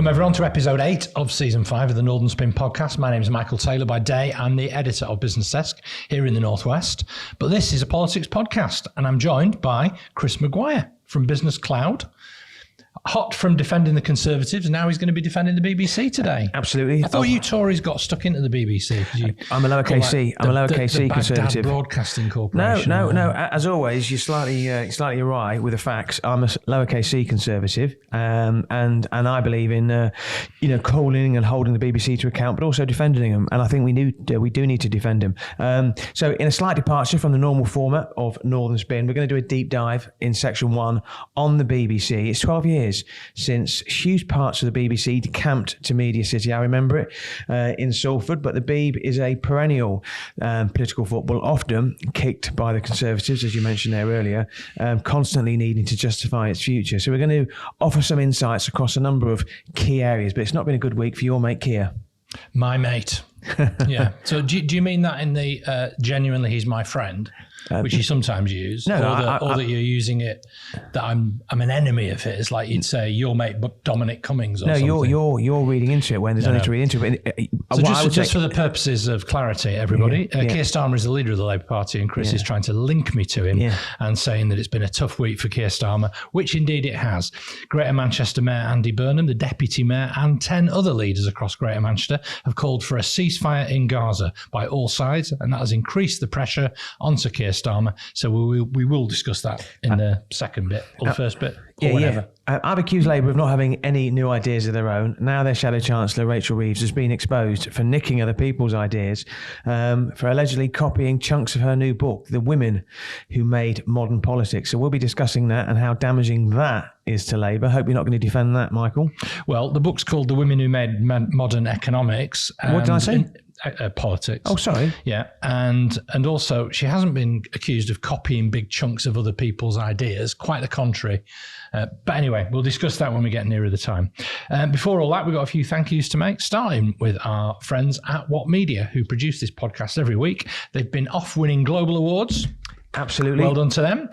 everyone to episode 8 of season 5 of the Northern Spin podcast. My name is Michael Taylor. By day, I'm the editor of Business Desk here in the Northwest. But this is a politics podcast, and I'm joined by Chris Maguire from Business Cloud. Hot from defending the Conservatives, now he's going to be defending the BBC today. Absolutely. I thought you Tories got stuck into the BBC. I'm a lowercase c. I'm a lowercase c Conservative. Broadcasting Corporation. No. As always, you're slightly awry with the facts. I'm a lowercase c Conservative, and I believe in calling and holding the BBC to account, but also defending them. And I think we do need to defend them. So, in a slight departure from the normal format of Northern Spin, we're going to do a deep dive in section 1 on the BBC. It's 12 years since huge parts of the BBC decamped to Media City. I remember it in Salford, but the Beeb is a perennial political football, often kicked by the Conservatives, as you mentioned there earlier, constantly needing to justify its future. So we're going to offer some insights across a number of key areas, but it's not been a good week for your mate Keir. My mate. Yeah. So do you mean that in the genuinely he's my friend, which you sometimes use, or that you're using it that I'm an enemy of his, like you'd say your mate Dominic Cummings or something? No, you're reading into it when there's no need to read into it. So just for the purposes of clarity, everybody, Keir Starmer is the leader of the Labour Party, and Chris is trying to link me to him and saying that it's been a tough week for Keir Starmer, which indeed it has. Greater Manchester Mayor Andy Burnham, the Deputy Mayor, and 10 other leaders across Greater Manchester have called for a ceasefire in Gaza by all sides, and that has increased the pressure onto Keir Starmer. So we will discuss that in the second bit or the first bit or whatever. I've accused Labour of not having any new ideas of their own. Now their Shadow Chancellor, Rachel Reeves, has been exposed for nicking other people's ideas, for allegedly copying chunks of her new book, The Women Who Made Modern Politics. So we'll be discussing that and how damaging that is to Labour. Hope you're not going to defend that, Michael. Well, the book's called The Women Who Made Modern Economics. What did I say? Politics. Oh, sorry. Yeah. And also, she hasn't been accused of copying big chunks of other people's ideas. Quite the contrary. But anyway, we'll discuss that when we get nearer the time. Before all that, we've got a few thank yous to make, starting with our friends at What Media, who produce this podcast every week. They've been off winning global awards. Absolutely. Well done to them.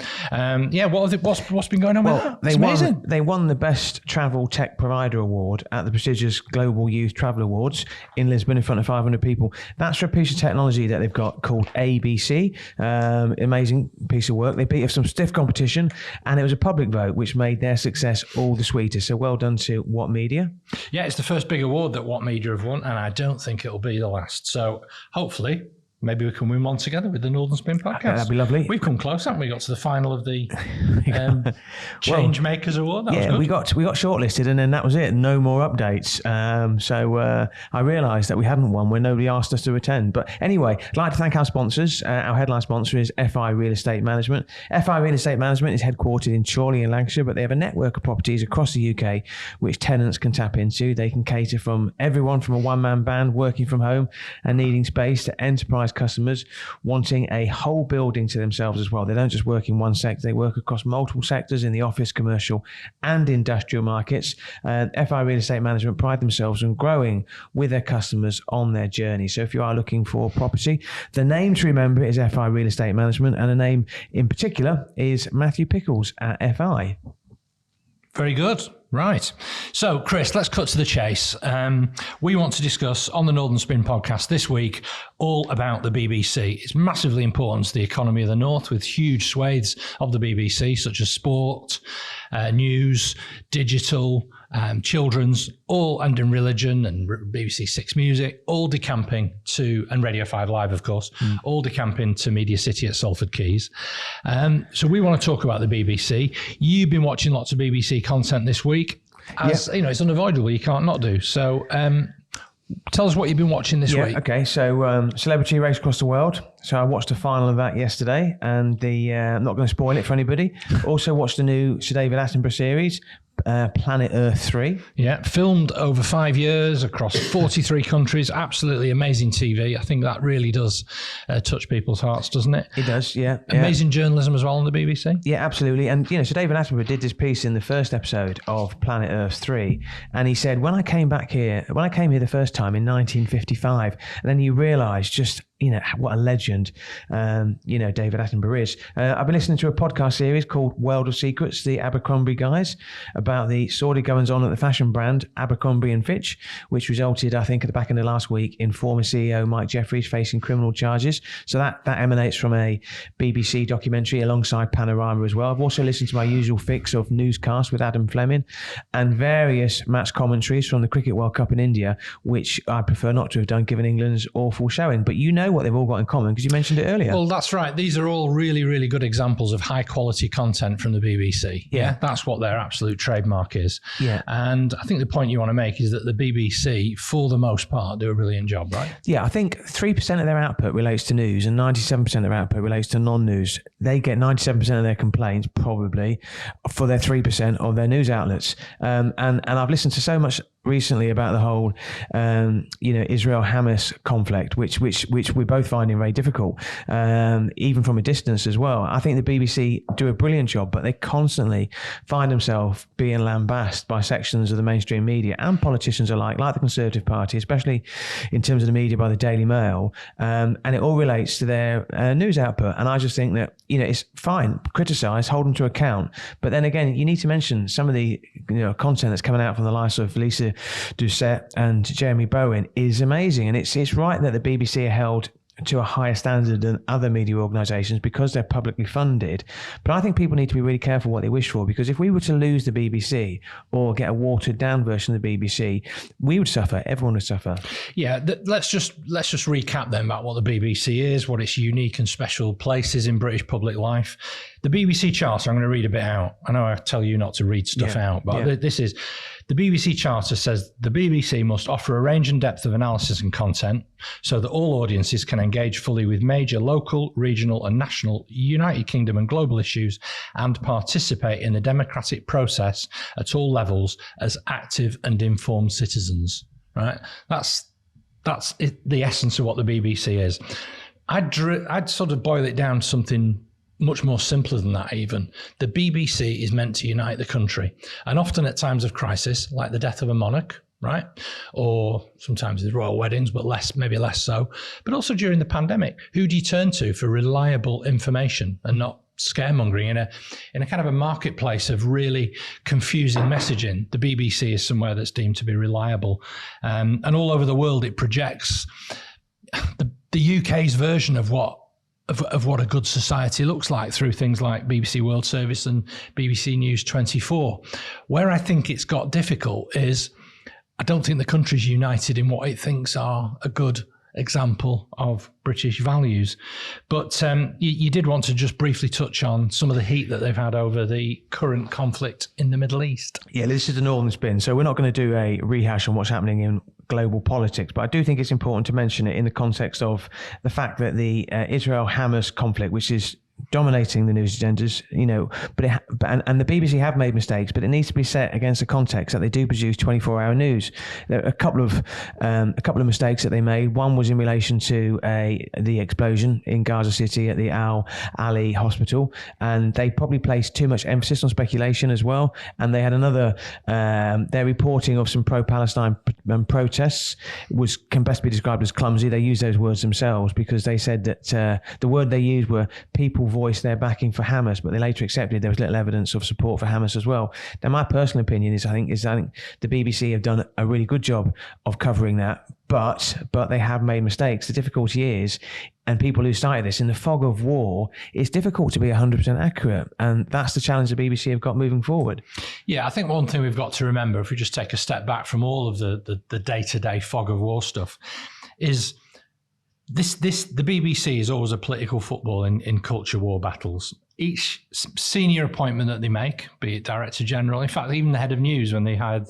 What's been going on with that? They won the Best Travel Tech Provider Award at the prestigious Global Youth Travel Awards in Lisbon in front of 500 people. That's for a piece of technology that they've got called ABC. Amazing piece of work. They beat some stiff competition, and it was a public vote, which made their success all the sweeter. So well done to What Media. Yeah, it's the first big award that What Media have won, and I don't think it'll be the last. So hopefully maybe we can win one together with the Northern Spin podcast. That'd be lovely. We've come close, haven't we? Got to the final of the Change Makers Award. That was good. we got shortlisted, and then that was it. No more updates. So I realised that we hadn't won when nobody asked us to attend. But anyway, I'd like to thank our sponsors. Our headline sponsor is FI Real Estate Management. FI Real Estate Management is headquartered in Chorley in Lancashire, but they have a network of properties across the UK which tenants can tap into. They can cater from everyone from a one-man band working from home and needing space to enterprise customers wanting a whole building to themselves as well. They don't just work in one sector, they work across multiple sectors in the office, commercial and industrial markets. FI Real Estate Management pride themselves on growing with their customers on their journey. So if you are looking for property, the name to remember is FI Real Estate Management, and the name in particular is Matthew Pickles at FI. Very good. Right. So, Chris, let's cut to the chase. We want to discuss on the Northern Spin podcast this week all about the BBC. It's massively important to the economy of the North, with huge swathes of the BBC, such as sport, news, digital, children's, all, and in religion and BBC Six Music, all decamping to, and Radio 5 Live, of course, all decamping to Media City at Salford Quays. So we want to talk about the BBC. You've been watching lots of BBC content this week. As you know, it's unavoidable. You can't not do. So tell us what you've been watching this week. Okay, so Celebrity Race Across the World. So I watched the final of that yesterday, and I'm not going to spoil it for anybody. Also watched the new Sir David Attenborough series, Planet Earth 3. Yeah, filmed over 5 years across 43 countries. Absolutely amazing TV. I think that really does touch people's hearts, doesn't it? It does, yeah. Amazing journalism as well on the BBC. Yeah, absolutely. And, Sir David Attenborough did this piece in the first episode of Planet Earth 3. And he said, when I came here the first time in 1955, and then you realise just what a legend, David Attenborough is. I've been listening to a podcast series called World of Secrets, the Abercrombie guys, about the sordid goings on at the fashion brand Abercrombie and Fitch, which resulted, I think, at the back end of last week in former CEO Mike Jeffries facing criminal charges. So that emanates from a BBC documentary alongside Panorama as well. I've also listened to my usual fix of newscasts with Adam Fleming and various match commentaries from the Cricket World Cup in India, which I prefer not to have done given England's awful showing. But what they've all got in common, because you mentioned it earlier. Well, that's right. These are all really, really good examples of high quality content from the BBC. Yeah. That's what their absolute trademark is. Yeah. And I think the point you want to make is that the BBC, for the most part, do a brilliant job, right? Yeah, I think 3% of their output relates to news and 97% of their output relates to non-news. They get 97% of their complaints, probably, for their 3% of their news outlets. And I've listened to so much recently about the whole, Israel-Hamas conflict, which we're both finding very difficult, even from a distance as well. I think the BBC do a brilliant job, but they constantly find themselves being lambasted by sections of the mainstream media and politicians alike, like the Conservative Party, especially in terms of the media by the Daily Mail, and it all relates to their news output. And I just think that, it's fine, criticise, hold them to account, but then again, you need to mention some of the content that's coming out from the likes of Lisa Doucette and Jeremy Bowen is amazing, and it's right that the BBC are held to a higher standard than other media organisations because they're publicly funded. But I think people need to be really careful what they wish for, because if we were to lose the BBC or get a watered down version of the BBC, we would suffer. Everyone would suffer. Yeah, let's just recap then about what the BBC is, what its unique and special place is in British public life. The BBC Charter, I'm going to read a bit out. I know I tell you not to read stuff out, but this is... The BBC Charter says the BBC must offer a range and depth of analysis and content so that all audiences can engage fully with major local, regional and national, United Kingdom and global issues and participate in the democratic process at all levels as active and informed citizens. Right? That's the essence of what the BBC is. I'd sort of boil it down to something much more simpler than that even. The BBC is meant to unite the country, and often at times of crisis, like the death of a monarch, right? Or sometimes there's royal weddings, but maybe less so. But also during the pandemic, who do you turn to for reliable information and not scaremongering in a kind of a marketplace of really confusing messaging? The BBC is somewhere that's deemed to be reliable, and all over the world it projects the UK's version of what a good society looks like through things like BBC World Service and BBC News 24. Where I think it's got difficult is I don't think the country's united in what it thinks are a good example of British values. But you did want to just briefly touch on some of the heat that they've had over the current conflict in the Middle East. Yeah, this is the Northern Spin. So we're not going to do a rehash on what's happening in global politics, but I do think it's important to mention it in the context of the fact that the Israel-Hamas conflict, which is dominating the news agendas, and the BBC have made mistakes, but it needs to be set against the context that they do produce 24-hour news. There are a couple of mistakes that they made. One was in relation to the explosion in Gaza City at the Al Ali hospital, and they probably placed too much emphasis on speculation as well. And they had another, their reporting of some pro-Palestine protests can best be described as clumsy. They used those words themselves because they said that the word they used were people voiced their backing for Hamas, but they later accepted there was little evidence of support for Hamas as well. Now, my personal opinion is I think the BBC have done a really good job of covering that, but they have made mistakes. The difficulty is, and people who started this, in the fog of war, it's difficult to be 100% accurate, and that's the challenge the BBC have got moving forward. Yeah, I think one thing we've got to remember, if we just take a step back from all of the day-to-day fog of war stuff, is the BBC is always a political football in culture war battles. Each senior appointment that they make, be it Director General, in fact, even the head of news, when they hired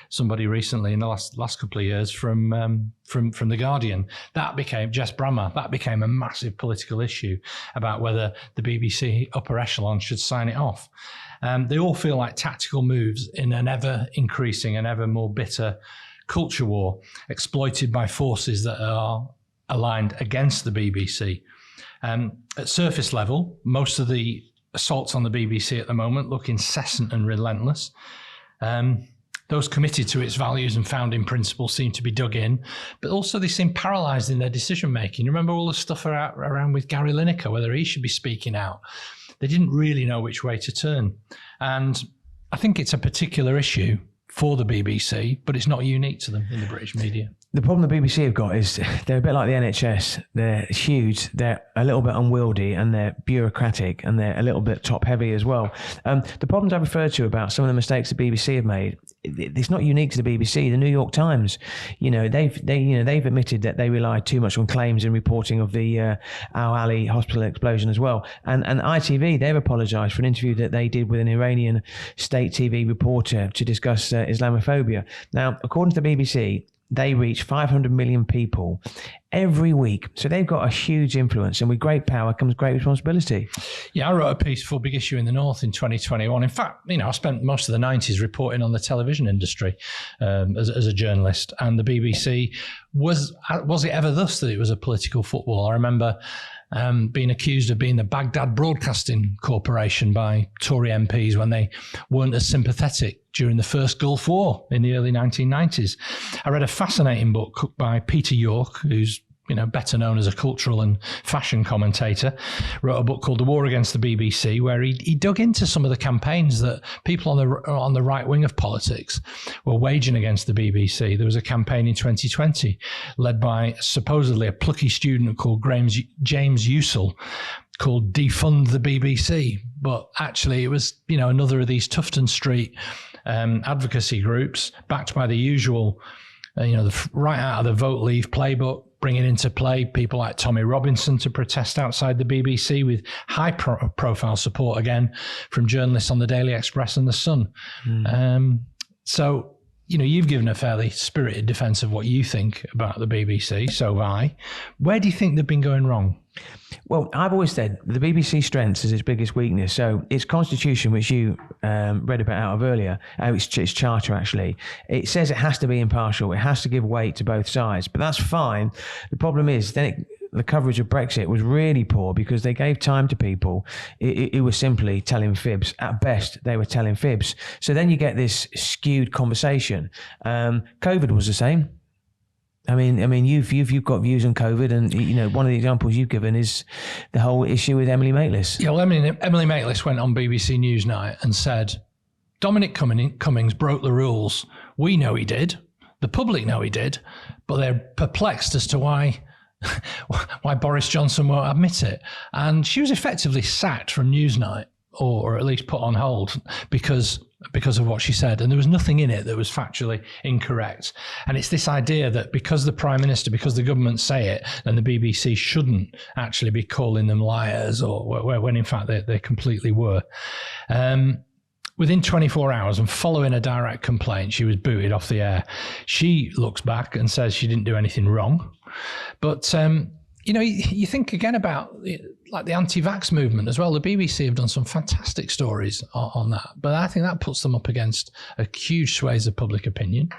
somebody recently in the last couple of years from The Guardian, that became Jess Brammer, that became a massive political issue about whether the BBC upper echelon should sign it off. They all feel like tactical moves in an ever increasing and ever more bitter culture war, exploited by forces that are aligned against the BBC. At surface level, most of the assaults on the BBC at the moment look incessant and relentless. Those committed to its values and founding principles seem to be dug in, but also they seem paralysed in their decision making. You remember all the stuff around with Gary Lineker, whether he should be speaking out. They didn't really know which way to turn. And I think it's a particular issue for the BBC, but it's not unique to them in the British media. The problem the BBC have got is they're a bit like the NHS. They're huge, they're a little bit unwieldy, and they're bureaucratic, and they're a little bit top-heavy as well. The problems I referred to about some of the mistakes the BBC have made, it's not unique to the BBC. The New York Times, they've admitted that they relied too much on claims in reporting of the Al Ali hospital explosion as well. And ITV, they've apologised for an interview that they did with an Iranian state TV reporter to discuss Islamophobia. Now, according to the BBC, they reach 500 million people every week. So they've got a huge influence, and with great power comes great responsibility. Yeah, I wrote a piece for Big Issue in the North in 2021. In fact, I spent most of the 90s reporting on the television industry as a journalist. And the BBC, was it ever thus that it was a political football? I remember being accused of being the Baghdad Broadcasting Corporation by Tory MPs when they weren't as sympathetic during the first Gulf War in the early 1990s. I read a fascinating book by Peter York, who's better known as a cultural and fashion commentator, wrote a book called The War Against the BBC, where he dug into some of the campaigns that people on the right wing of politics were waging against the BBC. There was a campaign in 2020 led by supposedly a plucky student called James Usel, called Defund the BBC. But actually it was, another of these Tufton Street advocacy groups backed by the usual, right out of the Vote Leave playbook, bringing into play people like Tommy Robinson to protest outside the BBC, with high profile support again from journalists on the Daily Express and the Sun. So, you've given a fairly spirited defence of what you think about the BBC, so have I. Where do you think they've been going wrong? Well, I've always said the BBC's strengths is its biggest weakness. So its constitution, which you read about out of earlier, its charter actually, it says it has to be impartial. It has to give weight to both sides. But that's fine. The problem is the coverage of Brexit was really poor because they gave time to people. It was simply telling fibs. At best, they were telling fibs. So then you get this skewed conversation. COVID was the same. I mean, you've got views on COVID, and one of the examples you've given is the whole issue with Emily Maitlis. Yeah, well, Emily Maitlis went on BBC Newsnight and said, Dominic Cummings broke the rules. We know he did. The public know he did, but they're perplexed as to why Boris Johnson won't admit it. And she was effectively sacked from Newsnight, or at least put on hold because of what she said. And there was nothing in it that was factually incorrect. And it's this idea that because the Prime Minister, because the government say it, then the BBC shouldn't actually be calling them liars, or when in fact they completely were. Within 24 hours and following a direct complaint, she was booted off the air. She looks back and says she didn't do anything wrong. But, you think again about like the anti-vax movement as well. The BBC have done some fantastic stories on that, but I think that puts them up against a huge swathes of public opinion.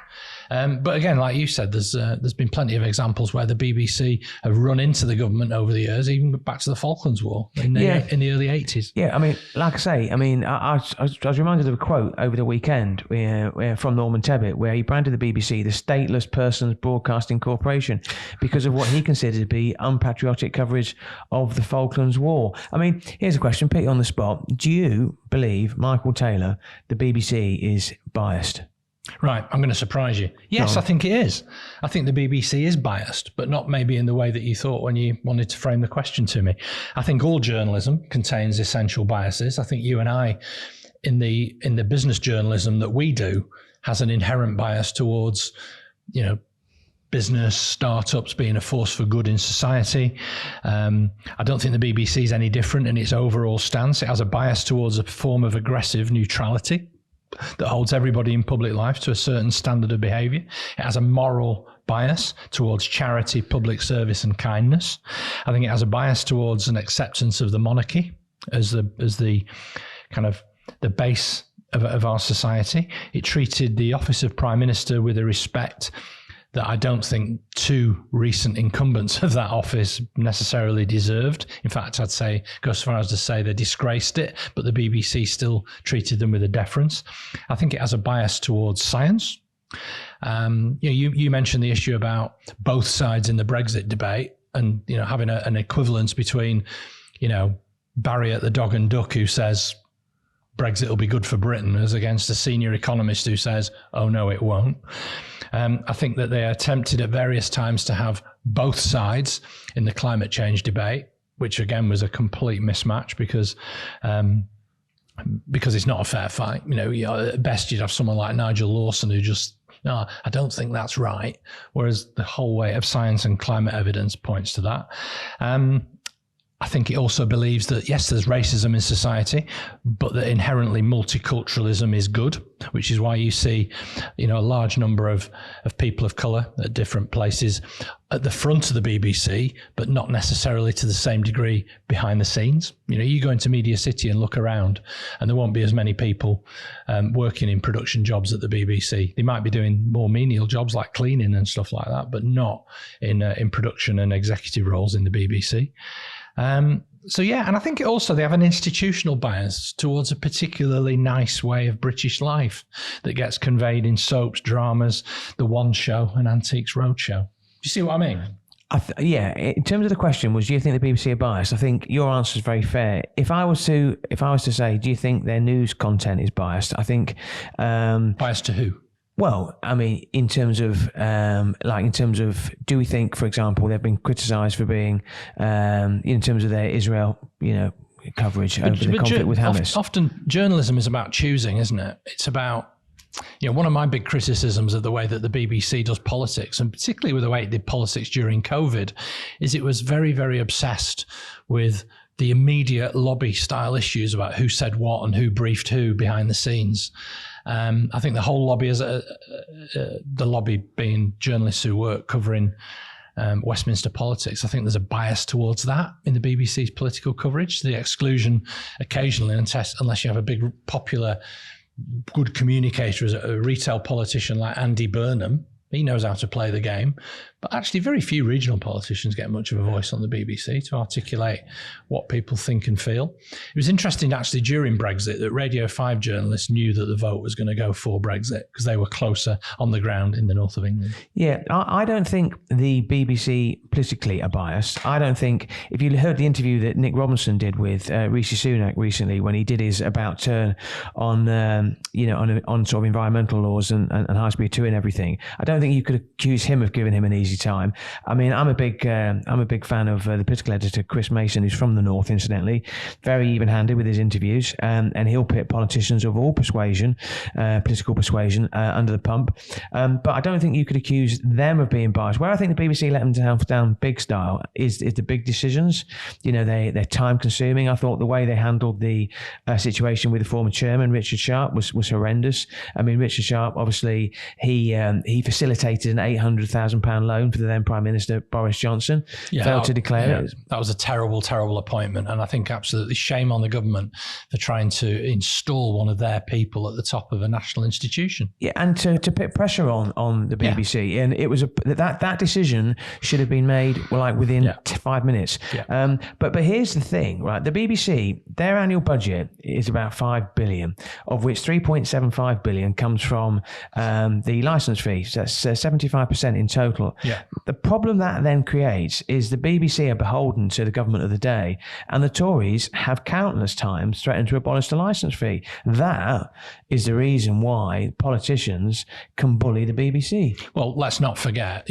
But again, like you said, there's been plenty of examples where the BBC have run into the government over the years, even back to the Falklands War in the early 80s. Yeah, like I say, I was reminded of a quote over the weekend from Norman Tebbit, where he branded the BBC the Stateless Persons Broadcasting Corporation because of what he considered to be unpatriotic coverage of the Falklands War. Here's a question, put you on the spot. Do you believe, Michael Taylor, the BBC is biased? Right, I'm going to surprise you. Yes, I think it is. I think the BBC is biased, but not maybe in the way that you thought when you wanted to frame the question to me. I think all journalism contains essential biases. I think you and I, in the business journalism that we do, has an inherent bias towards, business, startups being a force for good in society. I don't think the BBC is any different in its overall stance. It has a bias towards a form of aggressive neutrality that holds everybody in public life to a certain standard of behaviour. It has a moral bias towards charity, public service and kindness. I think it has a bias towards an acceptance of the monarchy as the kind of the base of our society. It treated the office of Prime Minister with a respect that I don't think two recent incumbents of that office necessarily deserved. In fact, I'd say, go so far as to say they disgraced it, but the BBC still treated them with a deference. I think it has a bias towards science. You mentioned the issue about both sides in the Brexit debate and, having an equivalence between, Barry at the Dog and Duck who says Brexit will be good for Britain as against a senior economist who says, oh, no, it won't. I think that they attempted at various times to have both sides in the climate change debate, which again was a complete mismatch because it's not a fair fight. At best you'd have someone like Nigel Lawson who just, no, I don't think that's right. Whereas the whole weight of science and climate evidence points to that. I think it also believes that, yes, there's racism in society, but that inherently multiculturalism is good, which is why you see, a large number of people of colour at different places at the front of the BBC, but not necessarily to the same degree behind the scenes. You go into Media City and look around and there won't be as many people working in production jobs at the BBC. They might be doing more menial jobs like cleaning and stuff like that, but not in production and executive roles in the BBC. And I think also they have an institutional bias towards a particularly nice way of British life that gets conveyed in soaps, dramas, The One Show and Antiques Roadshow. Do you see what I mean? In terms of the question was, do you think the BBC are biased? I think your answer is very fair. If I was to say, do you think their news content is biased? I think biased to who? Well, I mean, in terms of, do we think, for example, they've been criticised for being, in terms of their Israel, coverage over the conflict with Hamas? Often journalism is about choosing, isn't it? It's about, one of my big criticisms of the way that the BBC does politics, and particularly with the way it did politics during COVID, is it was very, very obsessed with the immediate lobby style issues about who said what and who briefed who behind the scenes. I think the whole lobby, the lobby being journalists who work covering Westminster politics, I think there's a bias towards that in the BBC's political coverage, the exclusion occasionally, unless you have a big popular, good communicator as a retail politician like Andy Burnham. He knows how to play the game. But actually, very few regional politicians get much of a voice on the BBC to articulate what people think and feel. It was interesting, actually, during Brexit, that Radio 5 journalists knew that the vote was going to go for Brexit because they were closer on the ground in the north of England. Yeah, I don't think the BBC politically are biased. I don't think, if you heard the interview that Nick Robinson did with Rishi Sunak recently when he did his about turn on, on sort of environmental laws and high speed 2 and everything, I don't think you could accuse him of giving him an easy time. I mean, I'm a big fan of the political editor Chris Mason, who's from the north, incidentally, very even-handed with his interviews, and he'll pit politicians of all persuasion, political persuasion, under the pump. But I don't think you could accuse them of being biased. Where I think the BBC let them down big style is the big decisions. They're time-consuming. I thought the way they handled the situation with the former chairman Richard Sharp was horrendous. I mean, Richard Sharp, obviously, he facilitated an £800,000 loan for the then Prime Minister Boris Johnson. Failed to declare it. That was a terrible, terrible appointment, and I think absolutely shame on the government for trying to install one of their people at the top of a national institution. Yeah, and to put pressure on the BBC, and it was that decision should have been made within 5 minutes. Yeah. But here's the thing, right? The BBC, their annual budget is about $5 billion, of which $3.75 billion comes from the licence fees. That's 75% in total. Yeah. The problem that then creates is the BBC are beholden to the government of the day, and the Tories have countless times threatened to abolish the licence fee. That is the reason why politicians can bully the BBC. Well, let's not forget,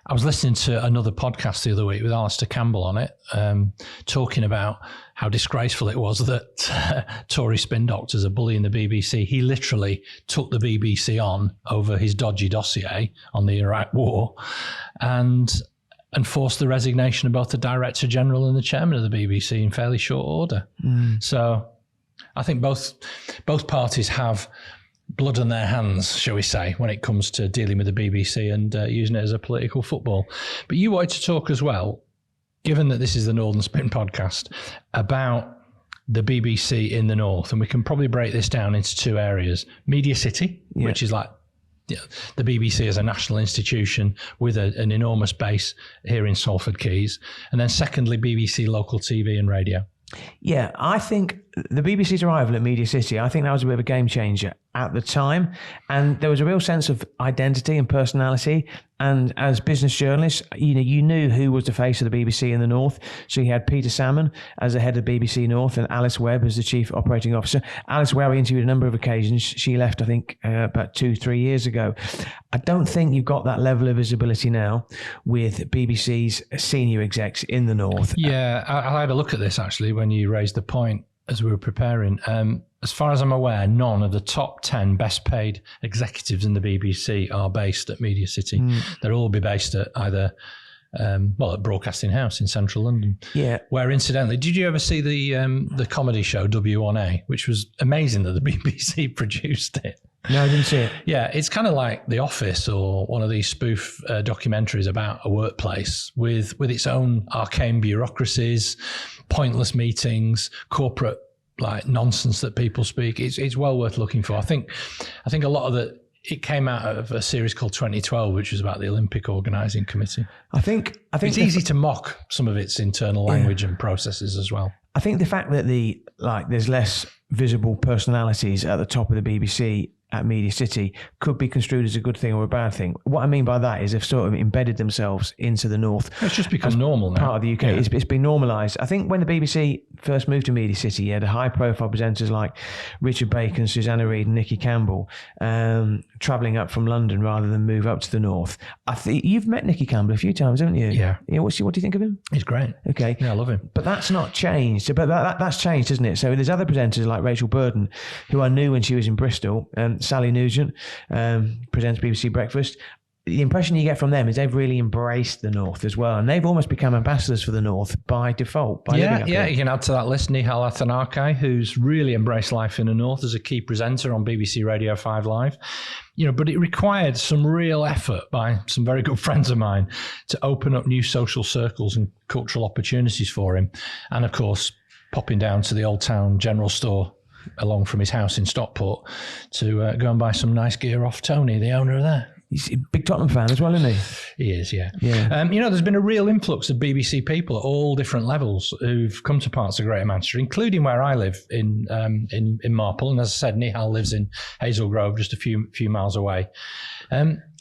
I was listening to another podcast the other week with Alistair Campbell on it, talking about how disgraceful it was that Tory spin doctors are bullying the BBC. He literally took the BBC on over his dodgy dossier on the Iraq War and forced the resignation of both the Director General and the Chairman of the BBC in fairly short order. So I think both parties have blood on their hands, shall we say, when it comes to dealing with the BBC and using it as a political football. But you wanted to talk as well, given that this is the Northern Spin podcast, about the BBC in the North. And we can probably break this down into two areas. Media City, which is like the BBC as a national institution with an enormous base here in Salford Quays. And then secondly, BBC local TV and radio. Yeah, I think the BBC's arrival at Media City, I think that was a bit of a game changer at the time. And there was a real sense of identity and personality. And as business journalists, you knew who was the face of the BBC in the North. So you had Peter Salmon as the head of BBC North and Alice Webb as the chief operating officer. Alice Webb, I interviewed a number of occasions. She left, I think, about 2-3 years ago. I don't think you've got that level of visibility now with BBC's senior execs in the North. Yeah, I had a look at this actually when you raised the point as we were preparing. As far as I'm aware, none of the top 10 best paid executives in the BBC are based at Media City. They'll all be based at either, at Broadcasting House in central London. Yeah. Where incidentally, did you ever see the comedy show W1A, which was amazing that the BBC produced it? No, I didn't see it. Yeah, it's kind of like The Office or one of these spoof documentaries about a workplace with its own arcane bureaucracies, pointless meetings, corporate like nonsense that people speak. It's well worth looking for. I think a lot of it came out of a series called 2012, which was about the Olympic Organising Committee. I think it's easy to mock some of its internal language and processes as well. I think the fact that there's less visible personalities at the top of the BBC at Media City could be construed as a good thing or a bad thing. What I mean by that is they've sort of embedded themselves into the North. It's just become normal now. Part of the UK. Yeah. It's been normalised. I think when the BBC first moved to Media City, you had high-profile presenters like Richard Bacon, Susanna Reid and Nicky Campbell travelling up from London rather than move up to the North. I think you've met Nicky Campbell a few times, haven't you? Yeah. What do you think of him? He's great. Okay. Yeah, I love him. But that's not changed. But that's changed, isn't it? So there's other presenters like Rachel Burden, who I knew when she was in Bristol, Sally Nugent, presents BBC Breakfast. The impression you get from them is they've really embraced the North as well, and they've almost become ambassadors for the North by default. Living up here. You can add to that list Nihal Athanarkai, who's really embraced life in the North as a key presenter on BBC Radio 5 Live. But it required some real effort by some very good friends of mine to open up new social circles and cultural opportunities for him, and of course popping down to the Old Town General Store along from his house in Stockport to go and buy some nice gear off Tony, the owner of there. He's a big Tottenham fan as well, isn't he? He is, yeah. There's been a real influx of BBC people at all different levels who've come to parts of Greater Manchester, including where I live in Marple. And as I said, Nihal lives in Hazel Grove, just a few miles away.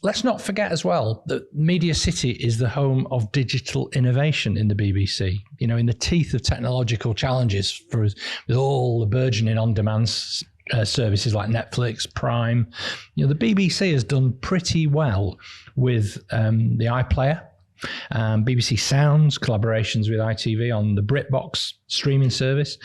Let's not forget as well that Media City is the home of digital innovation in the BBC. In the teeth of technological challenges with all the burgeoning on-demand services like Netflix, Prime. The BBC has done pretty well with the iPlayer, BBC Sounds, collaborations with ITV on the BritBox streaming service.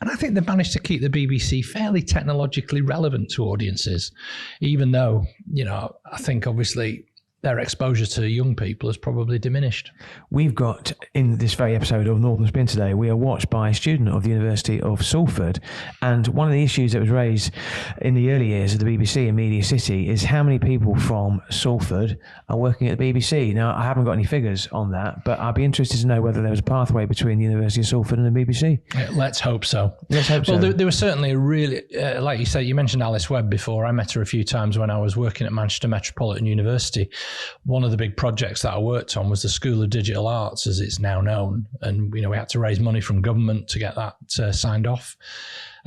And I think they've managed to keep the BBC fairly technologically relevant to audiences, even though, I think obviously their exposure to young people has probably diminished. We've got, in this very episode of Northern Spin today, we are watched by a student of the University of Salford. And one of the issues that was raised in the early years of the BBC in Media City is how many people from Salford are working at the BBC. Now, I haven't got any figures on that, but I'd be interested to know whether there was a pathway between the University of Salford and the BBC. Let's hope so. Well, there was certainly a really, like you say, you mentioned Alice Webb before. I met her a few times when I was working at Manchester Metropolitan University. One of the big projects that I worked on was the School of Digital Arts, as it's now known. And, we had to raise money from government to get that signed off.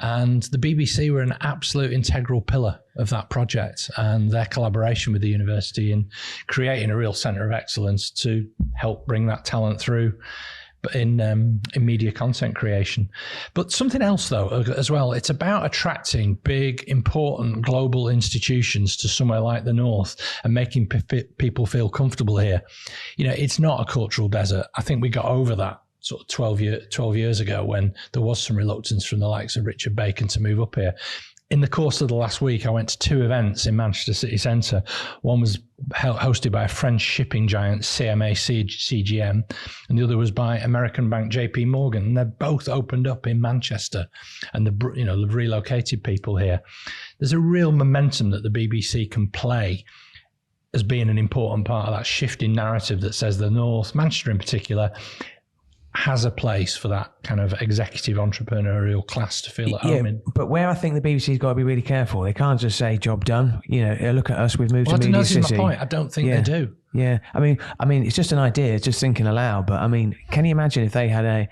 And the BBC were an absolute integral pillar of that project and their collaboration with the university in creating a real centre of excellence to help bring that talent through in media content creation. But something else, though, as well, it's about attracting big, important global institutions to somewhere like the North and making people feel comfortable here. It's not a cultural desert. I think we got over that sort of 12 years ago when there was some reluctance from the likes of Richard Bacon to move up here. In the course of the last week, I went to 2 events in Manchester City Centre. One was hosted by a French shipping giant, CMA CGM, and the other was by American bank JP Morgan. And they're both opened up in Manchester, and they've relocated people here. There's a real momentum that the BBC can play as being an important part of that shifting narrative that says the North, Manchester in particular, has a place for that kind of executive entrepreneurial class to feel at home in. But where I think the BBC's got to be really careful, they can't just say job done. Look at us, we've moved to Media City. That's my point. I don't think they do. Yeah, I mean, it's just an idea, just thinking aloud. But I mean, can you imagine if they had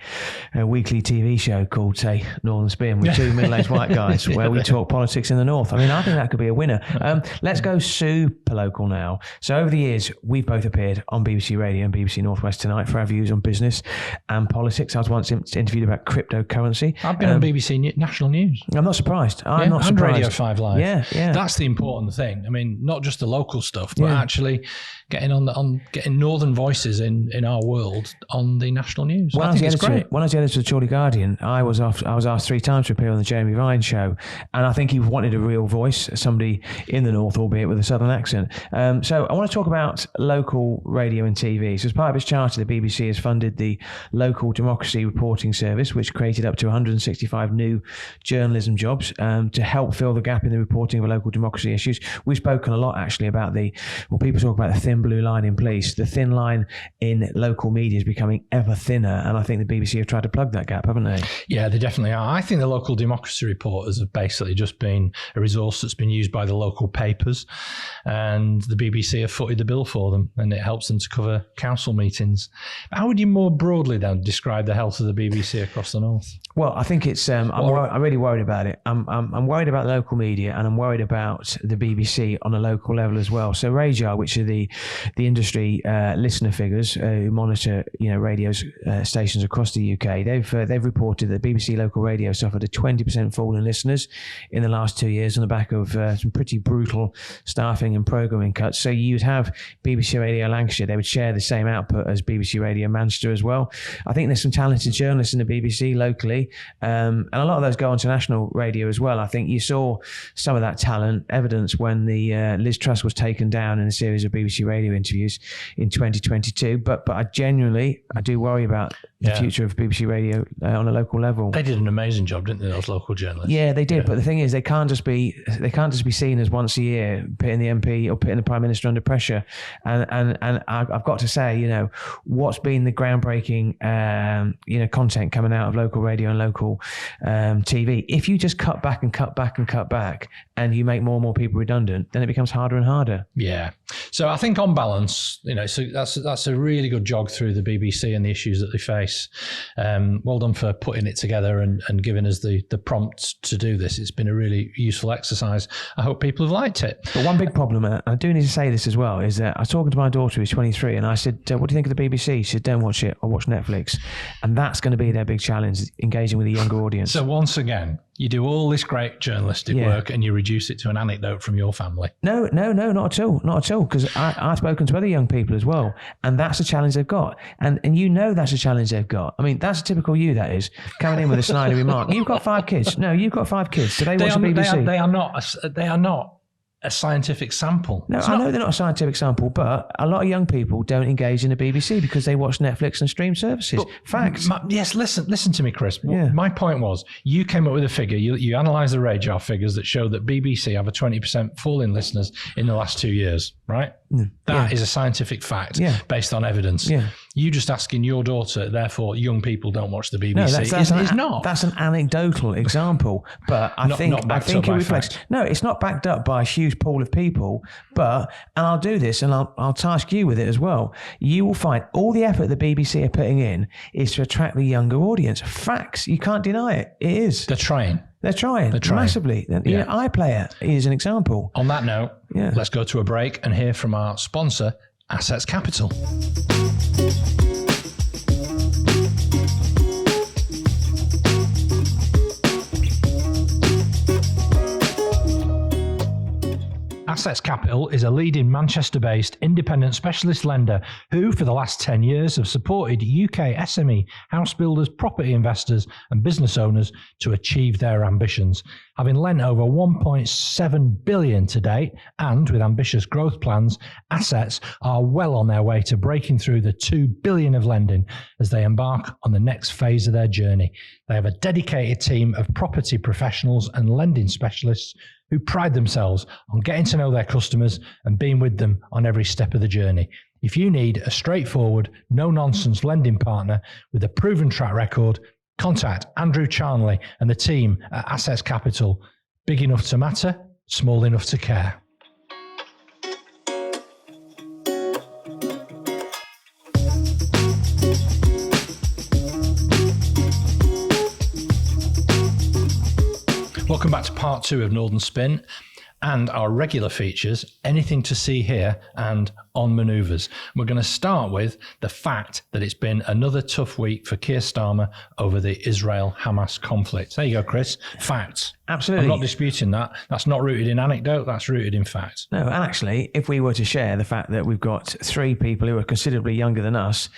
a weekly TV show called, say, Northern Spin with two middle-aged white guys, where we talk politics in the north? I mean, I think that could be a winner. Let's go super local now. So over the years, we've both appeared on BBC Radio and BBC Northwest Tonight for our views on business and politics. I was once interviewed about cryptocurrency. I've been on BBC National News. I'm not surprised. I'm not surprised. And Radio 5 Live. Yeah. That's the important thing. I mean, not just the local stuff, but actually getting getting northern voices in our world on the national news. When I was the editor of the Chorley Guardian, I was asked 3 times to appear on the Jamie Ryan show, and I think he wanted a real voice, somebody in the north, albeit with a southern accent. So I want to talk about local radio and TV. So as part of its charter, the BBC has funded the Local Democracy Reporting Service, which created up to 165 new journalism jobs to help fill the gap in the reporting of local democracy issues. We've spoken a lot actually about people talk about the thin blue line in police. The thin line in local media is becoming ever thinner, and I think the BBC have tried to plug that gap, haven't they? Yeah, they definitely are. I think the local democracy reporters have basically just been a resource that's been used by the local papers, and the BBC have footed the bill for them, and it helps them to cover council meetings. How would you more broadly then describe the health of the BBC across the north? Well, I think it's. I'm really worried about it. I'm worried about local media, and I'm worried about the BBC on a local level as well. So RAJAR, which are the industry listener figures who monitor radio stations across the UK, they've reported that BBC local radio suffered a 20% fall in listeners in the last 2 years on the back of some pretty brutal staffing and programming cuts. So you'd have BBC Radio Lancashire, they would share the same output as BBC Radio Manchester as well. I think there's some talented journalists in the BBC locally, and a lot of those go on to national radio as well. I think you saw some of that talent evidence when the Liz Truss was taken down in a series of BBC Radio interviews in 2022. But I do worry about the future of BBC Radio on a local level. They did an amazing job, didn't they, those local journalists? Yeah, they did. Yeah. But the thing is, they can't just be seen as once a year putting the MP or putting the Prime Minister under pressure. And I've got to say, what's been the groundbreaking content coming out of local radio and local TV? If you just cut back and cut back and cut back, and you make more and more people redundant, then it becomes harder and harder. Yeah. So I think on balance, so that's a really good jog through the BBC and the issues that they face. Well done for putting it together and giving us the prompt to do this. It's been a really useful exercise. I hope people have liked it. But one big problem, and I do need to say this as well, is that I was talking to my daughter who's 23, and I said, what do you think of the BBC? She said, don't watch it, I'll watch Netflix. And that's going to be their big challenge, engaging with a younger audience. So once again, you do all this great journalistic work and you reduce it to an anecdote from your family. No, not at all. Because I've spoken to other young people as well, and that's a challenge they've got. And that's a challenge they've got. I mean, that's a typical you, that is, coming in with a snidey remark. You've got 5 kids. No, you've got 5 kids. Do they watch the BBC? They are not a scientific sample. No, I know they're not a scientific sample, but a lot of young people don't engage in the BBC because they watch Netflix and stream services. But facts. Yes, listen to me, Chris. Yeah. My point was, you came up with a figure, you analysed the RAJAR figures that show that BBC have a 20% fall in listeners in the last 2 years, right? That is a scientific fact based on evidence. Yeah. You just asking your daughter, therefore young people don't watch the BBC. No, that's not. That's an anecdotal example, but I think it reflects. Fact. No, it's not backed up by a huge pool of people. And I'll do this, and I'll task you with it as well. You will find all the effort the BBC are putting in is to attract the younger audience. Facts, you can't deny it. It is. They're trying massively. iPlayer is an example. On that note, let's go to a break and hear from our sponsor, Assets Capital. Assets Capital is a leading Manchester-based independent specialist lender who, for the last 10 years, have supported UK SME house builders, property investors and business owners to achieve their ambitions. Having lent over 1.7 billion to date, and with ambitious growth plans, Assets are well on their way to breaking through the 2 billion of lending as they embark on the next phase of their journey. They have a dedicated team of property professionals and lending specialists who pride themselves on getting to know their customers and being with them on every step of the journey. If you need a straightforward, no-nonsense lending partner with a proven track record, contact Andrew Charnley and the team at Assets Capital. Big enough to matter, small enough to care. Welcome back to part 2 of Northern Spin and our regular features, Anything to See Here and On Manoeuvres. We're going to start with the fact that it's been another tough week for Keir Starmer over the Israel-Hamas conflict. There you go, Chris. Facts. Absolutely. I'm not disputing that. That's not rooted in anecdote, that's rooted in fact. No, and actually, if we were to share the fact that we've got 3 people who are considerably younger than us,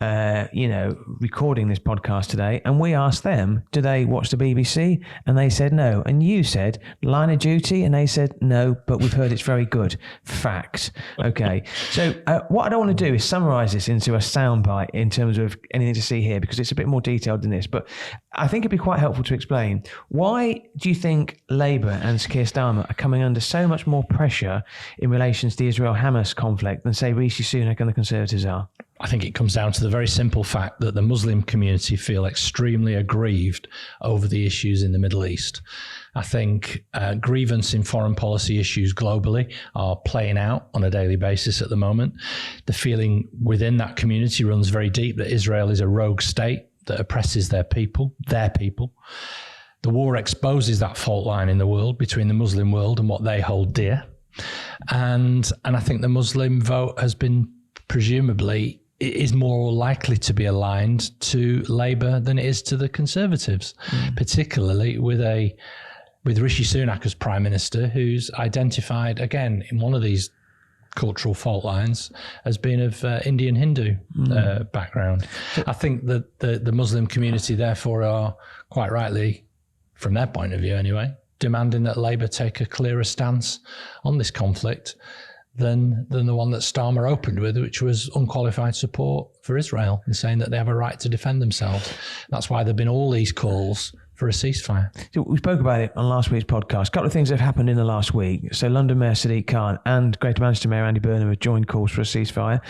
recording this podcast today, and we asked them, do they watch the BBC? And they said no. And you said, Line of Duty? And they said no, but we've heard it's very good. Fact. Okay. So what I don't want to do is summarise this into a soundbite in terms of Anything to See Here, because it's a bit more detailed than this. But I think it'd be quite helpful to explain, why do you think Labour and Keir Starmer are coming under so much more pressure in relation to the Israel-Hamas conflict than, say, Rishi Sunak and the Conservatives are? I think it comes down to the very simple fact that the Muslim community feel extremely aggrieved over the issues in the Middle East. I think grievance in foreign policy issues globally are playing out on a daily basis at the moment. The feeling within that community runs very deep that Israel is a rogue state that oppresses their people. The war exposes that fault line in the world between the Muslim world and what they hold dear. And I think the Muslim vote has been presumably is more likely to be aligned to Labour than it is to the Conservatives, particularly with Rishi Sunak as Prime Minister, who's identified, again, in one of these cultural fault lines as being of Indian Hindu background. I think that the Muslim community, therefore, are quite rightly, from their point of view anyway, demanding that Labour take a clearer stance on this conflict than the one that Starmer opened with, which was unqualified support for Israel and saying that they have a right to defend themselves. That's why there have been all these calls for a ceasefire. So we spoke about it on last week's podcast. A couple of things have happened in the last week. So London Mayor Sadiq Khan and Greater Manchester Mayor Andy Burnham have joined calls for a ceasefire.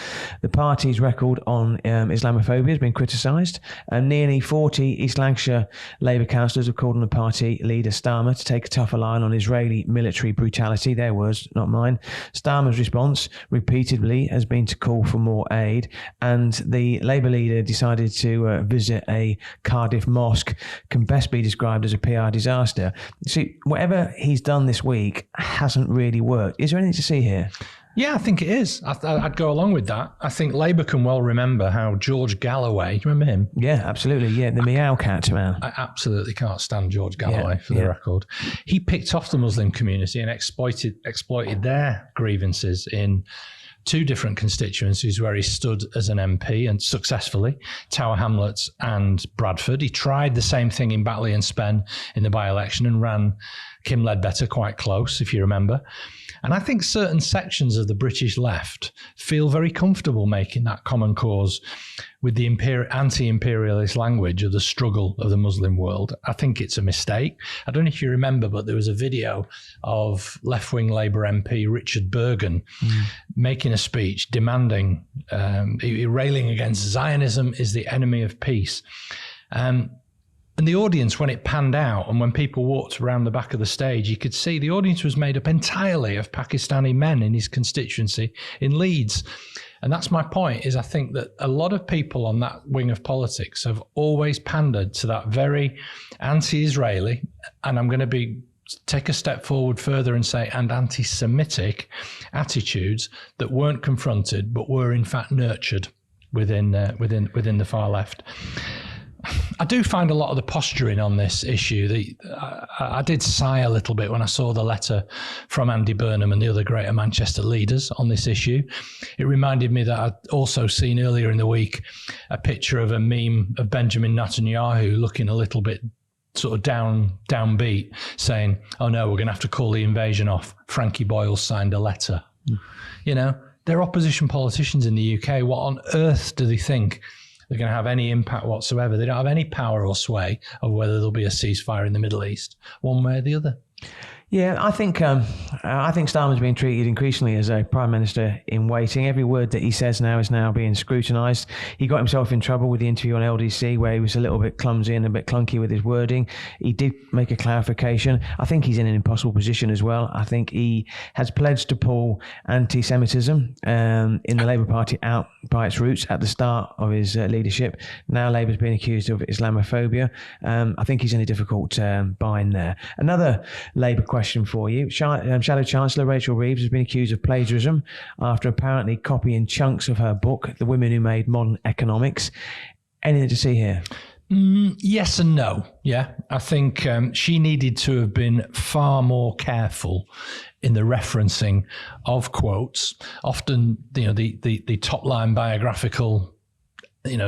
The party's record on Islamophobia has been criticised, and nearly 40 East Lancashire Labour councillors have called on the party leader Starmer to take a tougher line on Israeli military brutality. Their words, not mine. Starmer's response repeatedly has been to call for more aid, and the Labour leader decided to visit a Cardiff mosque, can best be described as a PR disaster. See, whatever he's done this week hasn't really worked. Is there anything to see here? Yeah, I think it is. I'd go along with that. I think Labour can well remember how George Galloway, do you remember him? Yeah, absolutely. Yeah, the meow cat man. I absolutely can't stand George Galloway, for the record. He picked off the Muslim community and exploited their grievances in 2 different constituencies where he stood as an MP, and successfully, Tower Hamlets and Bradford. He tried the same thing in Batley and Spen in the by-election and ran Kim Ledbetter quite close, if you remember. And I think certain sections of the British left feel very comfortable making that common cause with the anti-imperialist language of the struggle of the Muslim world. I think it's a mistake. I don't know if you remember, but there was a video of left-wing Labour MP Richard Bergen making a speech demanding, railing against Zionism is the enemy of peace. And the audience, when it panned out and when people walked around the back of the stage, you could see the audience was made up entirely of Pakistani men in his constituency in Leeds. And that's my point, is I think that a lot of people on that wing of politics have always pandered to that very anti-Israeli, and I'm going to take a step forward further and say, and anti-Semitic attitudes that weren't confronted, but were in fact nurtured within the far left. I do find a lot of the posturing on this issue. I did sigh a little bit when I saw the letter from Andy Burnham and the other Greater Manchester leaders on this issue. It reminded me that I'd also seen earlier in the week a picture of a meme of Benjamin Netanyahu looking a little bit sort of downbeat, saying, "Oh no, we're going to have to call the invasion off. Frankie Boyle signed a letter." You know, they're opposition politicians in the UK. What on earth do they think they're going to have any impact whatsoever? They don't have any power or sway over whether there'll be a ceasefire in the Middle East, one way or the other. Yeah, I think Starmer's being treated increasingly as a prime minister in waiting. Every word that he says now is now being scrutinised. He got himself in trouble with the interview on LDC where he was a little bit clumsy and a bit clunky with his wording. He did make a clarification. I think he's in an impossible position as well. I think he has pledged to pull anti-Semitism in the Labour Party out by its roots at the start of his leadership. Now Labour's being accused of Islamophobia. I think he's in a difficult bind there. Another Labour question for you. Shadow Chancellor Rachel Reeves has been accused of plagiarism after apparently copying chunks of her book, The Women Who Made Modern Economics. Anything to see here? Yes and no. Yeah, I think she needed to have been far more careful in the referencing of quotes. Often, the top line biographical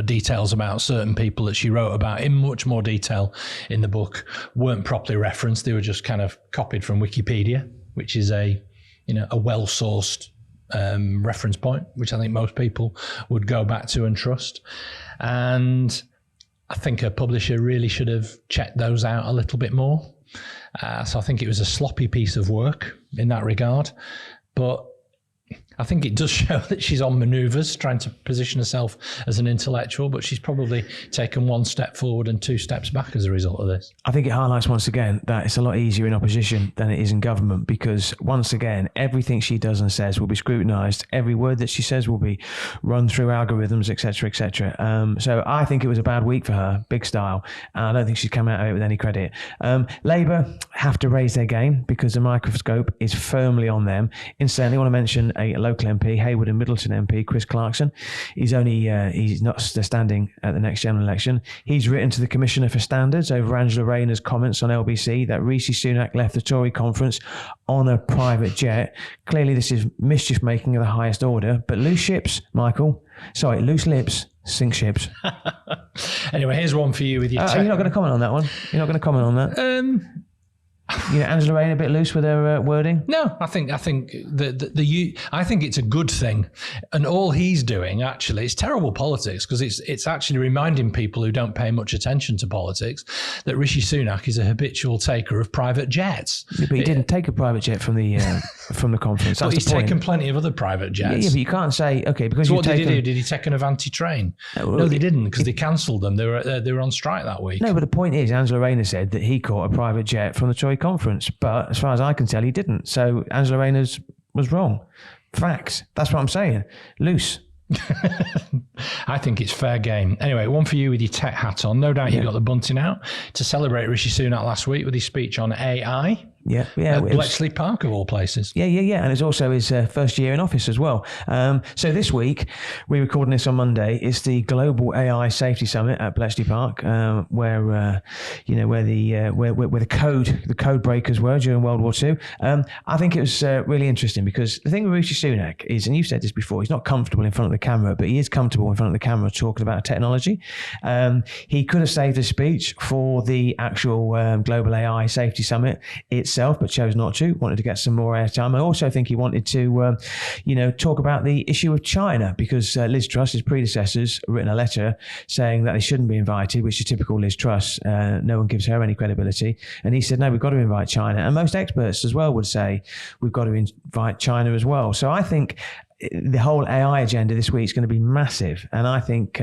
details about certain people that she wrote about in much more detail in the book weren't properly referenced. They were just kind of copied from Wikipedia, which is a well-sourced reference point, which I think most people would go back to and trust. And I think a publisher really should have checked those out a little bit more. So I think it was a sloppy piece of work in that regard. But I think it does show that she's on manoeuvres, trying to position herself as an intellectual, but she's probably taken one step forward and two steps back as a result of this. I think it highlights once again that it's a lot easier in opposition than it is in government, because once again, everything she does and says will be scrutinised. Every word that she says will be run through algorithms, etc., etc. So I think it was a bad week for her, big style. And I don't think she's come out of it with any credit. Labour have to raise their game because the microscope is firmly on them. Incidentally, I want to mention a local MP, Hayward and Middleton MP, Chris Clarkson. He's not standing at the next general election. He's written to the Commissioner for Standards over Angela Rayner's comments on LBC that Rishi Sunak left the Tory conference on a private jet. Clearly, this is mischief making of the highest order. But loose lips sink ships. Anyway, here's one for you with your. You're not going to comment on that one. You're not going to comment on that. Angela Rayner a bit loose with her wording. No, I think it's a good thing, and all he's doing actually, it's terrible politics because it's actually reminding people who don't pay much attention to politics that Rishi Sunak is a habitual taker of private jets. Yeah, but he didn't take a private jet from the conference. But he's taken plenty of other private jets. Yeah, but you can't say because. So what did he do? Did he take an Avanti train? No, they didn't, because they cancelled them. They were on strike that week. No, but the point is, Angela Rayner said that he caught a private jet from the Tory conference, but as far as I can tell, he didn't. So Angela Rayner was wrong. Facts. That's what I'm saying. Loose. I think it's fair game. Anyway, one for you with your tech hat on. No doubt you got the bunting out to celebrate Rishi Sunak last week with his speech on AI. Yeah. Bletchley Park, of all places. Yeah. And it's also his first year in office as well. So this week, we're recording this on Monday. It's the Global AI Safety Summit at Bletchley Park, where the code breakers were during World War II. I think it was really interesting because the thing with Rishi Sunak is, and you've said this before, he's not comfortable in front of the camera, but he is comfortable in front of the camera talking about technology. He could have saved his speech for the actual Global AI Safety Summit itself, but chose not to. Wanted to get some more airtime. I also think he wanted to, talk about the issue of China, because Liz Truss, his predecessors, written a letter saying that they shouldn't be invited, which is typical Liz Truss. No one gives her any credibility. And he said, no, we've got to invite China. And most experts as well would say we've got to invite China as well. So I think the whole AI agenda this week is going to be massive, and I think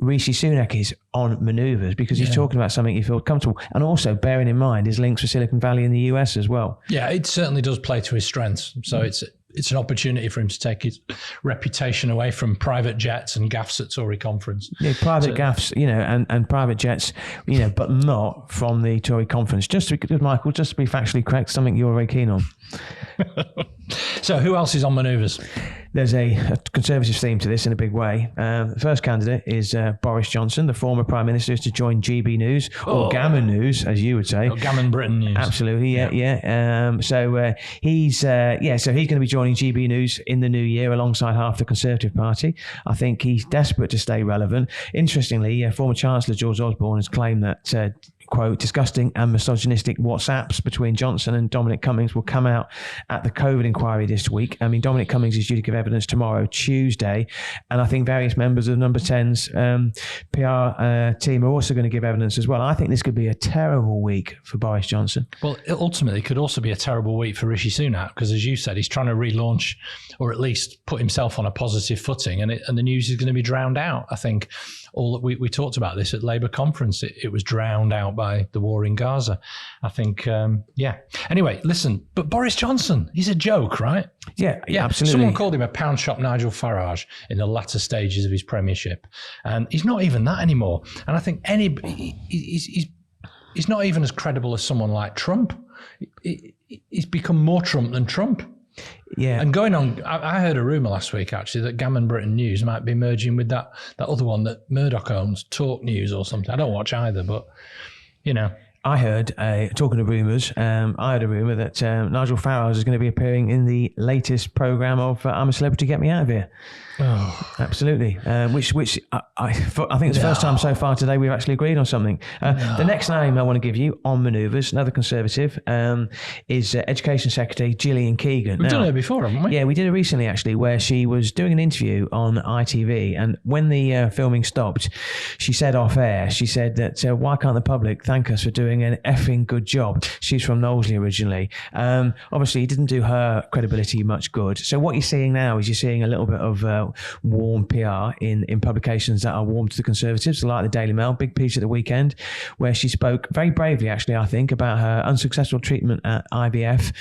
Rishi Sunak is on manoeuvres because he's talking about something he feels comfortable, and also bearing in mind his links with Silicon Valley in the US as well. Yeah, it certainly does play to his strengths. So it's an opportunity for him to take his reputation away from private jets and gaffs at Tory conference. Yeah, gaffs, and private jets, but not from the Tory conference. Just to be factually correct, something you're very keen on. So who else is on manoeuvres? There's a Conservative theme to this in a big way. The first candidate is Boris Johnson, the former Prime Minister, is to join GB News, or Gammon News, as you would say. Or Gammon Britain News. Absolutely, yeah. So he's going to be joining GB News in the new year alongside half the Conservative Party. I think he's desperate to stay relevant. Interestingly, former Chancellor George Osborne has claimed that quote, disgusting and misogynistic WhatsApps between Johnson and Dominic Cummings will come out at the COVID inquiry this week. I mean, Dominic Cummings is due to give evidence tomorrow, Tuesday, and I think various members of Number 10's PR team are also going to give evidence as well. I think this could be a terrible week for Boris Johnson. Well, it ultimately could also be a terrible week for Rishi Sunak because, as you said, he's trying to relaunch or at least put himself on a positive footing, and the news is going to be drowned out. I think all that we talked about this at Labour conference, it was drowned out by the war in Gaza. I think, Anyway, listen, but Boris Johnson, he's a joke, right? Yeah, absolutely. Someone called him a pound shop Nigel Farage in the latter stages of his premiership, and he's not even that anymore. And I think he's not even as credible as someone like Trump. He's become more Trump than Trump. Yeah. And going on, I heard a rumour last week, actually, that Gammon Britain News might be merging with that other one that Murdoch owns, Talk News or something. I don't watch either, but, you know. I heard, talking of rumours, I heard a rumour that Nigel Farage is going to be appearing in the latest programme of I'm a Celebrity, Get Me Out of Here. Oh. Absolutely. Which I think it's the first time so far today we've actually agreed on something. The next name I want to give you on Manoeuvres, another Conservative, is Education Secretary Gillian Keegan. We've done her before, haven't we? Yeah, we did it recently actually, where she was doing an interview on ITV, and when the filming stopped, she said off air, she said that why can't the public thank us for doing an effing good job? She's from Knowsley originally. Obviously, it didn't do her credibility much good. So what you're seeing now is you're seeing a little bit of warm PR in publications that are warm to the Conservatives, like the Daily Mail, big piece at the weekend, where she spoke very bravely, actually, I think, about her unsuccessful treatment at IVF,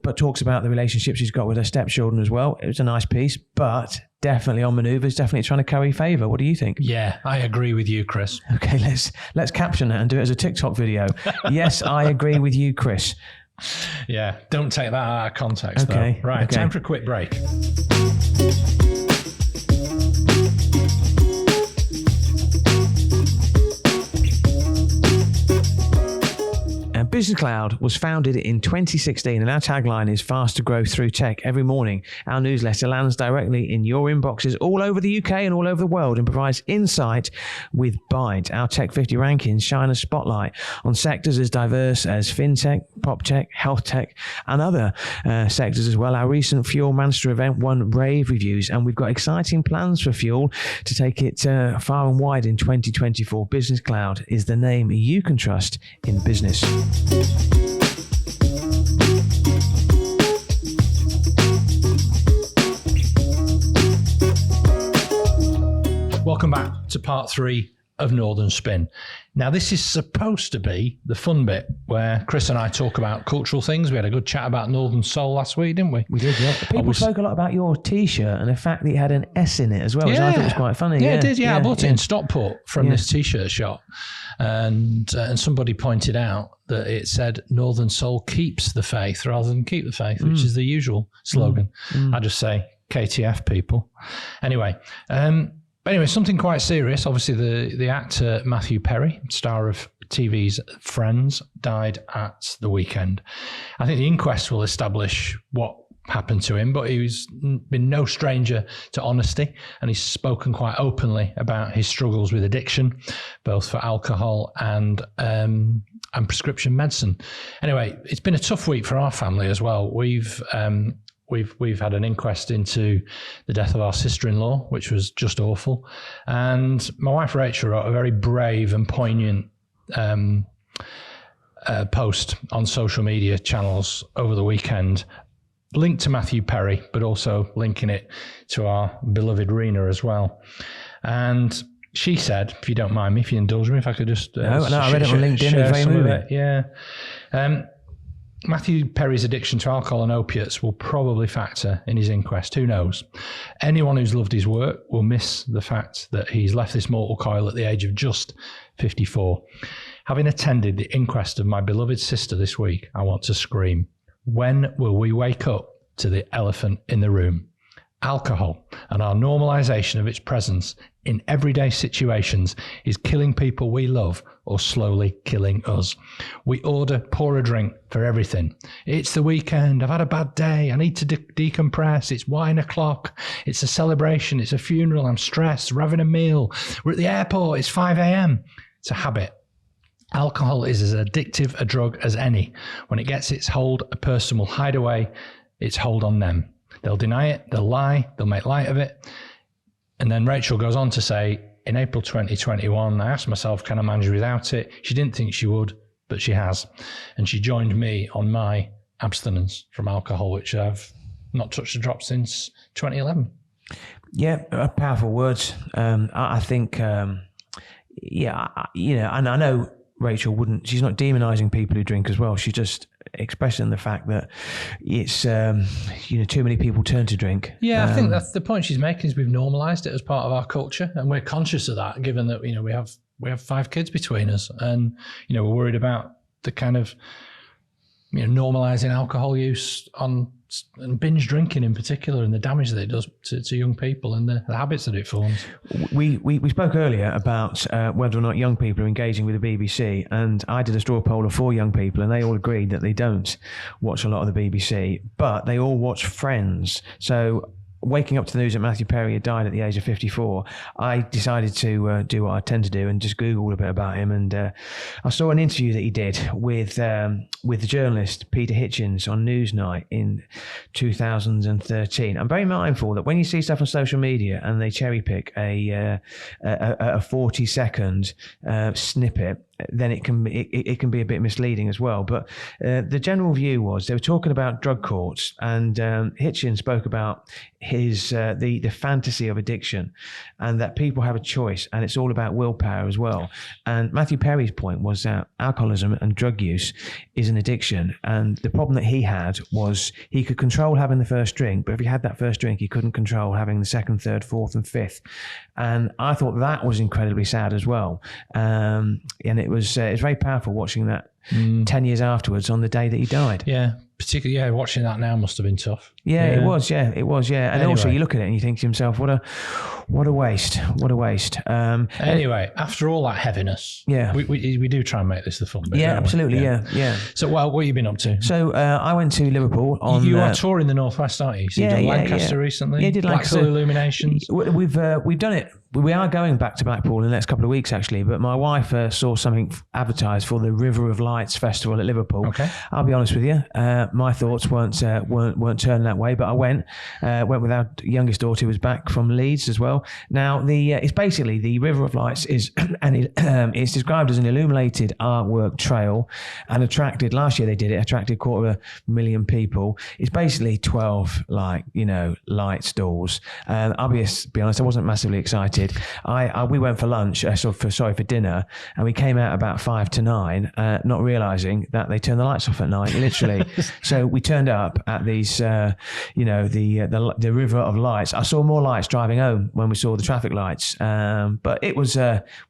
but talks about the relationship she's got with her stepchildren as well. It was a nice piece, but definitely on Manoeuvres, definitely trying to curry favour. What do you think? Yeah, I agree with you, Chris. Okay, let's caption that and do it as a TikTok video. Yes, I agree with you, Chris. Yeah, don't take that out of context, okay, though. Right, okay. Time for a quick break. Business Cloud was founded in 2016 and our tagline is faster growth through tech. Every morning, our newsletter lands directly in your inboxes all over the UK and all over the world and provides insight with Byte. Our Tech 50 rankings shine a spotlight on sectors as diverse as fintech, pop tech, health tech, and other sectors as well. Our recent Fuel Manchester event won rave reviews, and we've got exciting plans for Fuel to take it far and wide in 2024. Business Cloud is the name you can trust in business. Welcome back to part 3 of Northern Spin. Now, this is supposed to be the fun bit where Chris and I talk about cultural things. We had a good chat about Northern Soul last week, didn't we? We did, yeah. People spoke a lot about your T-shirt and the fact that it had an S in it as well, which I thought was quite funny. Yeah, it did, yeah. I bought it in Stockport from this T-shirt shop. And somebody pointed out that it said Northern Soul keeps the faith rather than keep the faith, which is the usual slogan. I just say KTF, people. Anyway, something quite serious. Obviously, the actor Matthew Perry, star of TV's Friends, died at the weekend. I think the inquest will establish what happened to him, but he's been no stranger to honesty, and he's spoken quite openly about his struggles with addiction, both for alcohol and prescription medicine. Anyway, it's been a tough week for our family as well. We've had an inquest into the death of our sister-in-law, which was just awful. And my wife Rachel wrote a very brave and poignant post on social media channels over the weekend, linked to Matthew Perry, but also linking it to our beloved Rena as well. And she said, if you don't mind me, if you indulge me, if I could just... I read it on LinkedIn. It was very moving. Yeah. Matthew Perry's addiction to alcohol and opiates will probably factor in his inquest. Who knows? Anyone who's loved his work will miss the fact that he's left this mortal coil at the age of just 54. Having attended the inquest of my beloved sister this week, I want to scream. When will we wake up to the elephant in the room? Alcohol and our normalization of its presence in everyday situations is killing people we love or slowly killing us. We pour a drink for everything. It's the weekend. I've had a bad day. I need to decompress. It's wine o'clock. It's a celebration. It's a funeral. I'm stressed. We're having a meal. We're at the airport. It's 5 a.m. It's a habit. Alcohol is as addictive a drug as any. When it gets its hold, a person will hide away its hold on them. They'll deny it, they'll lie, they'll make light of it. And then Rachel goes on to say, in April 2021, I asked myself, can I manage without it? She didn't think she would, but she has. And she joined me on my abstinence from alcohol, which I've not touched a drop since 2011. Yeah, powerful words. I think, and I know Rachel she's not demonizing people who drink as well. She's just expressing the fact that it's, too many people turn to drink. Yeah, I think that's the point she's making, is we've normalized it as part of our culture, and we're conscious of that, given that, we have 5 kids between us, and, we're worried about the kind of, normalizing alcohol use and binge drinking in particular, and the damage that it does to young people and the habits that it forms. We spoke earlier about whether or not young people are engaging with the BBC, and I did a straw poll of 4 young people, and they all agreed that they don't watch a lot of the BBC, but they all watch Friends. So waking up to the news that Matthew Perry had died at the age of 54, I decided to do what I tend to do and just Googled a bit about him. And I saw an interview that he did with the journalist Peter Hitchens on Newsnight in 2013. I'm very mindful that when you see stuff on social media and they cherry pick a 40-second snippet, then it can be a bit misleading as well. But the general view was they were talking about drug courts, and Hitchens spoke about his the fantasy of addiction, and that people have a choice, and it's all about willpower as well. And Matthew Perry's point was that alcoholism and drug use is an addiction, and the problem that he had was he could control having the first drink, but if he had that first drink, he couldn't control having the second, third, fourth, and fifth. And I thought that was incredibly sad as well. And it was very powerful watching that 10 years afterwards on the day that he died. Yeah, particularly, watching that now must have been tough. Yeah, it was. And anyway, also you look at it and you think to yourself, what a waste. Anyway, after all that heaviness, we do try and make this the fun bit. Yeah, absolutely. Yeah. So, what have you been up to? So I went to Liverpool on. You are touring the Northwest, aren't you? So you've done Lancaster recently. Yeah, did Lancaster. Blackpool Illuminations. We've done it. We are going back to Blackpool in the next couple of weeks, actually. But my wife saw something advertised for the River of Lights Festival at Liverpool. Okay. I'll be honest with you, my thoughts weren't turning that way. But I went with our youngest daughter, who was back from Leeds as well. Now it's basically the River of Lights is it's described as an illuminated artwork trail, and last year they did it, attracted 250,000 people. It's basically 12 light stalls. I'll be honest, I wasn't massively excited. We went for lunch, for dinner, and we came out about 5 to 9, not realising that they turned the lights off at 9, literally. So we turned up at these, the River of Lights. I saw more lights driving home when we saw the traffic lights. But it was,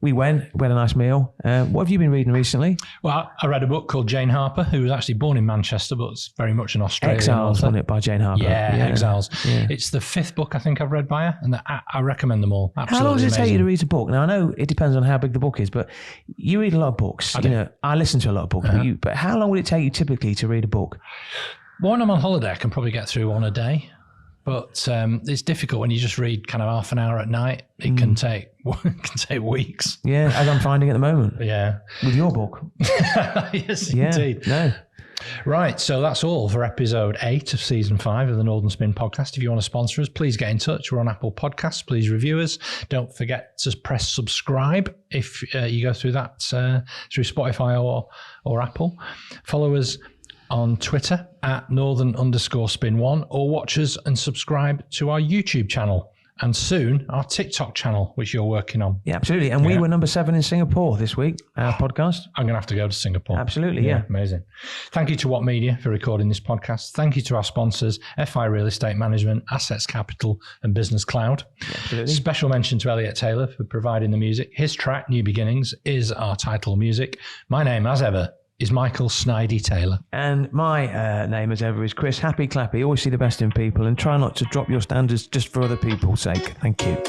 we had a nice meal. What have you been reading recently? Well, I read a book called Jane Harper, who was actually born in Manchester, but it's very much an Australian Exiles, author. wasn't it, by Jane Harper? Yeah, Exiles. Yeah. It's the 5th book I think I've read by her, and I recommend them all. Absolutely. How long does it amazing. take you to read a book? Now, I know it depends on how big the book is, but you read a lot of books. I listen to a lot of books, but how long would it take you typically to read a book? Well, when I'm on holiday, I can probably get through one a day. But it's difficult when you just read kind of half an hour at night. It can take weeks. Yeah, as I'm finding at the moment. Yeah. With your book. Yes, indeed. No. Right, so that's all for episode 8 of season 5 of the Northern Spin podcast. If you want to sponsor us, please get in touch. We're on Apple Podcasts. Please review us. Don't forget to press subscribe if you go through that through Spotify or Apple. Follow us on Twitter at Northern_Spin1, or watch us and subscribe to our YouTube channel, and soon our TikTok channel, which you're working on. Yeah, absolutely. And we were number 7 in Singapore this week, our podcast. I'm going to have to go to Singapore. Absolutely, yeah. Amazing. Thank you to What Media for recording this podcast. Thank you to our sponsors, FI Real Estate Management, Assets Capital, and Business Cloud. Yeah, absolutely. Special mention to Elliot Taylor for providing the music. His track, New Beginnings, is our title music. My name, as ever, is Michael Snidey Taylor. And my name, as ever, is Chris Happy Clappy. Always see the best in people and try not to drop your standards just for other people's sake. Thank you.